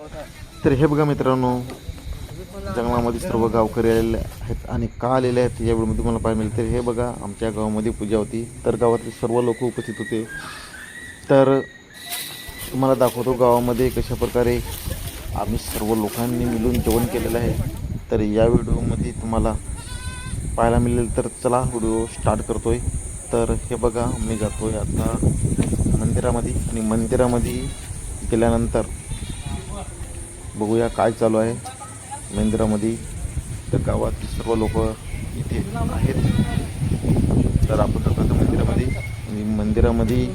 तर हे बघा मित्रांनो, जंगलामध्ये सर्व गावकरी आलेले आहेत आणि का आलेले आहेत या व्हिडिओमध्ये तुम्हाला पाहायला मिळेल. तर हे बघा, आमच्या गावामध्ये पूजा होती, तर गावातले सर्व लोक उपस्थित होते. तर तुम्हाला दाखवतो गावामध्ये कशा प्रकारे आम्ही सर्व लोकांनी मिळून जेवण केलेलं आहे. तर या व्हिडिओमध्ये तुम्हाला पाहायला मिळेल. तर चला व्हिडिओ स्टार्ट करतोय. तर हे बघा, मी जातोय आता मंदिरामध्ये आणि मंदिरामध्ये गेल्यानंतर बघूया काय चालू आहे मंदिरामध्ये. तर गावातील सर्व लोक इथे आहेत. तर आपण जातो मंदिरामध्ये आणि मंदिरामध्ये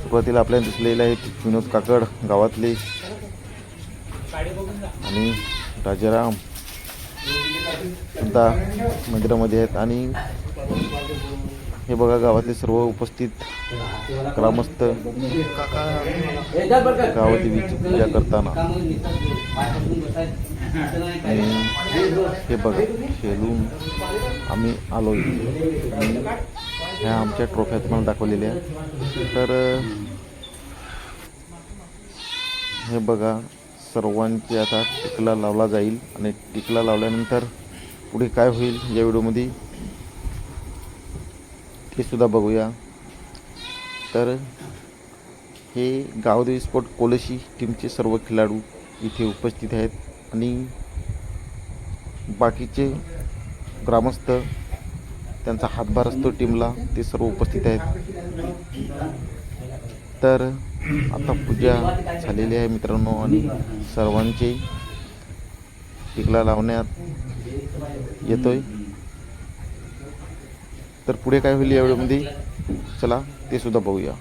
सुरुवातीला आपल्याला दिसलेले आहेत विनोद काकड गावातले आणि राजाराम सुद्धा मंदिरामध्ये आहेत. आणि हे बघा, गावातले सर्व उपस्थित ग्रामस्थ गावदेवीची पूजा करताना. आणि हे बघा, शेलून आम्ही आलो. ह्या आमच्या ट्रॉफ्या तुम्हाला दाखवलेल्या. तर हे बघा, सर्वांची आता टिकला लावला जाईल आणि टिकला लावल्यानंतर पुढे काय होईल या व्हिडिओमध्ये ते सुद्धा बघूया. तर हे गावदेवी स्पोर्ट कोलशी टीमचे सर्व खेळाडू इथे उपस्थित आहेत आणि बाकीचे ग्रामस्थ त्यांचा हातभार असतो टीमला, ते सर्व उपस्थित आहेत. तर आता पूजा झालेली आहे मित्रांनो आणि सर्वांचे टिकला लावण्यात येतोय. तर पुढे काय होईल या व्हिडिओमध्ये चला ते सुद्धा बघूया.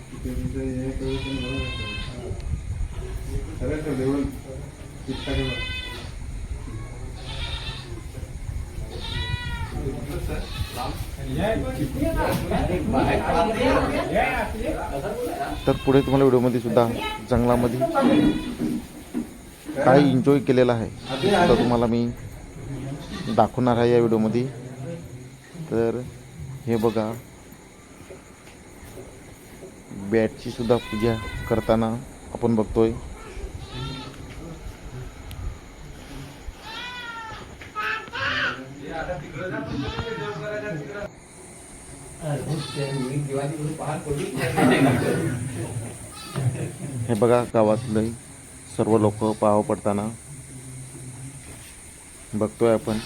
तर पुढे तुम्हाला व्हिडिओमध्ये सुद्धा जंगलामध्ये काय एन्जॉय केलेला आहे सुद्धा तुम्हाला मी दाखवणार आहे या व्हिडिओमध्ये. तर हे बघा, बॅटची सुद्धा पूजा करताना आपण बघतोय. हे बघा, गावातले सर्व लोक पाहावं पडताना बघतोय आपण.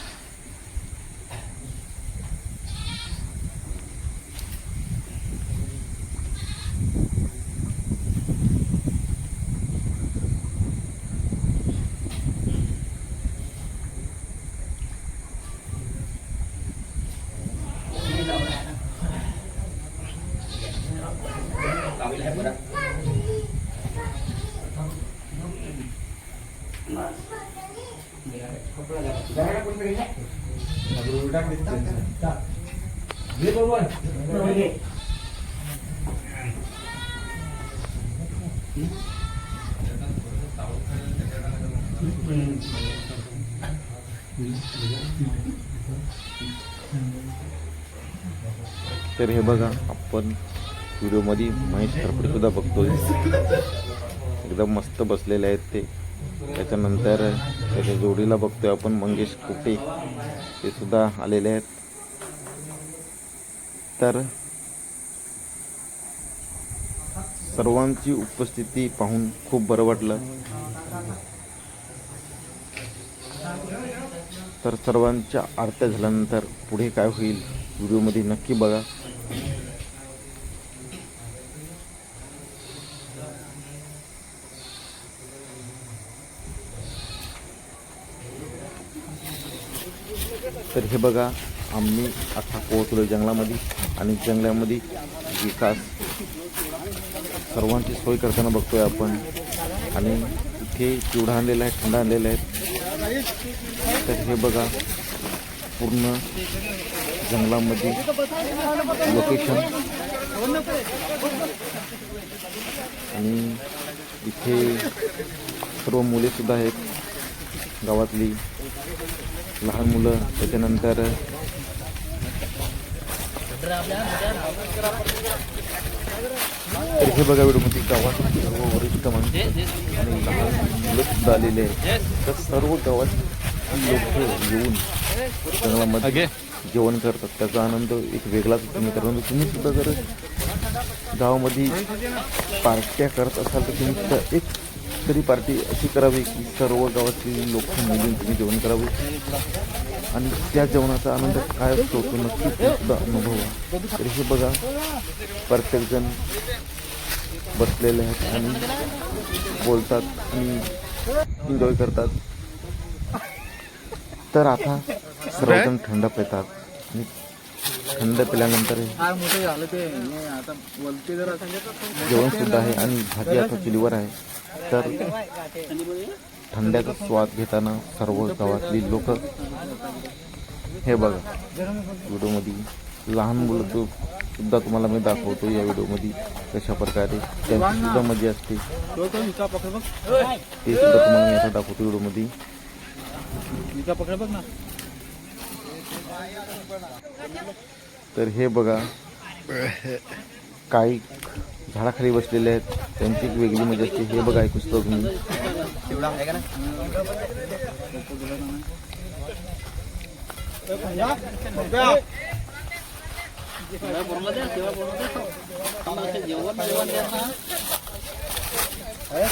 तर हे बघा, आपण व्हिडिओमध्ये महेश खरपडे सुद्धा बघतोय. एकदम मस्त बसलेले आहेत ते. त्याच्यानंतर त्याच्या जोडीला बघतोय आपण मंगेश कुटे, ते सुद्धा आलेले आहेत. तर सर्वांची उपस्थिती पाहून खूप बरं वाटलं. तर सर्वांच्या आरत्या झाल्यानंतर पुढे काय होईल व्हिडिओमध्ये नक्की बघा. तर हे बघा, आम्ही आता पोहोचलो जंगलामध्ये आणि जंगलामध्ये विकास सर्वांची सोय करताना बघतोय आपण. आणि इथे चिवडा आणलेला आहे, थंड आणलेला आहे. तर हे बघा, पूर्ण जंगलामध्ये लोकेशन आणि इथे सर्व मुले सुद्धा आहेत गावातली, लहान मुलं. त्याच्यानंतर तर हे बघा, व्हिडिओमध्ये गावात सर्व वरिष्ठ माणसं आणि लहान सुद्धा आलेले आहेत. तर सर्व गावात लोक येऊन जंगलामध्ये जेवण करतात. त्याचा आनंद एक वेगळाच होतो मित्रांनो. तुम्ही सुद्धा जर गावामध्ये पार्ट्या करत असाल तर तुम्ही सुद्धा एक तरी पार्टी अशी करावी की सर्व गावातली लोक मिळून तुम्ही जेवण करावे आणि त्या जेवणाचा आनंद काय असतो तो नक्की सुद्धा अनुभवा. तर हे बघा प्रत्येकजण बसलेले आहेत आणि बोलतात आणि एन्जॉय करतात. तर आता सर्वजण थंड पितात आणि थंड पिल्यानंतर जेवण सुद्धा आहे आणि भाजी आता चुलीवर आहे. तर थंड्याचा स्वाद घेताना सर्व गावातली लोक हे बघा व्हिडिओमध्ये लहान मुलं तो सुद्धा तुम्हाला मी दाखवतो या व्हिडिओमध्ये कशा प्रकारे त्यांची सुद्धा मजा असते ते सुद्धा तुम्हाला मी आता दाखवतो व्हिडिओमध्ये. तर हे बघा काही झाडाखाली बसलेले आहेत त्यांची एक वेगळी मजा असते. हे बघा ऐकूच तर तुम्ही.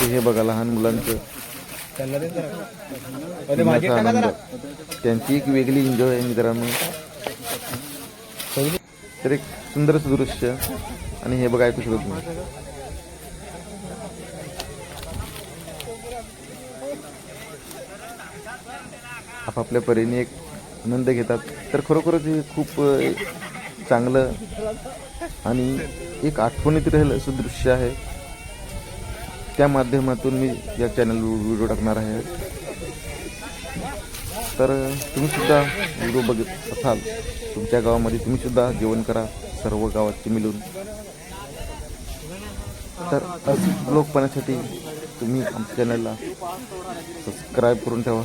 हे बघा लहान मुलांचं फिरण्याचा आनंद त्यांची एक वेगळी एन्जॉय आहे मित्रांनो. तर एक सुंदरच दृश्य आणि हे बघा ऐकू शकतो तुम्ही. आपापल्या परीने एक आनंद घेतात. तर खरोखरच हे खूप चांगलं आणि एक आठवणीत राहील असं दृश्य आहे. त्या माध्यमातून मी या चॅनलवर व्हिडिओ टाकणार आहे. तर तुम्ही सुद्धा व्हिडिओ बघत असाल तुमच्या गावामध्ये तुम्ही सुद्धा जेवण करा सर्व गावाची मिळून. तर ब्लॉग पाहण्यासाठी तुम्ही आमच्या चॅनलला सबस्क्राईब करून ठेवा.